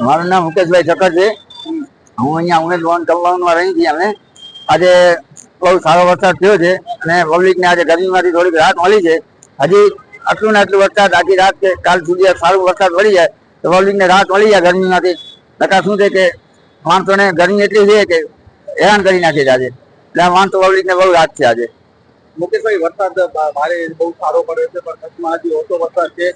મારું નામ મુકેશભાઈ ઠક્કર છે. હું અહીંયા ઉમેદવાન કલાવનમાં રહી છીએ. અમે આજે બહુ સારો વરસાદ થયો છે અને પબ્લિકને આજે ગરમીમાંથી થોડીક રાહત મળી છે. હજી આટલું ને આટલું વરસાદ આખી રાત કે કાલ સુધી સારું વરસાદ પડી જાય તો પબ્લિકને રાહત મળી જાય ગરમીમાંથી. નકા શું છે કે માણસોને ગરમી એટલી છે કે હેરાન કરી નાખે છે આજે. એટલે માણસો પબ્લિકને બહુ રાહત છે આજે. મુકેશભાઈ, વરસાદ ભારે બહુ સારો પડ્યો છે પણ કચ્છમાં હજી ઓછો વરસાદ છે.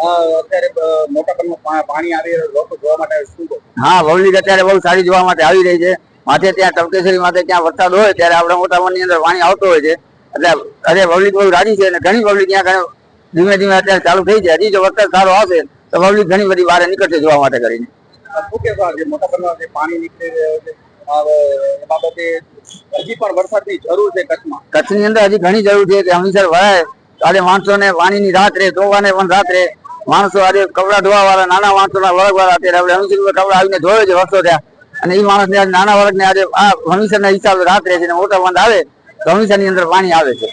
અત્યારે મોટા પ્રમાણમાં પાણી આવી લોકો જોવા માટે શું કહો? હા, પબ્લિક અત્યારે બહુ સારી જોવા માટે આવી રહી છે. માથે ત્યાં ટપકેશ્વરી માથે ત્યાં વરસાદ હોય ત્યારે આપણા મોટા વનની અંદર પાણી આવતો હોય છે. એટલે અરે પબ્લિક બહુ રાજી છે અને ઘણી પબ્લિક ત્યાં ધીમે ધીમે અત્યારે ચાલુ થઈ છે. હજી જો વરસાદ સારો આવશે તો પબ્લિક ઘણી બધી બહાર નીકળશે જોવા માટે કરીને. શું કહેવા જે મોટા પ્રમાણમાં પાણી નીકળી રહ્યો છે એ બાબતે હજી પણ વરસાદની જરૂર છે કચ્છમાં? કચ્છની અંદર હજી ઘણી જરૂર છે કે હમીસર ભરાય આજે માણસોને પાણીની રાહત રહે, ધોવાને પણ રાહત રહે. માણસો આજે કપડા ધોવા વાળા નાના માણસોના વર્ગ વાળા અત્યારે આપણે હમીસર કપડા આવીને ધોવે છે વર્ષો થયા અને એ માણસને નાના વર્ગને આજે આ હમીસરના હિસાબે રાહત રહે છે. મોટા બંધ આવે તો હમીસરની અંદર પાણી આવે છે.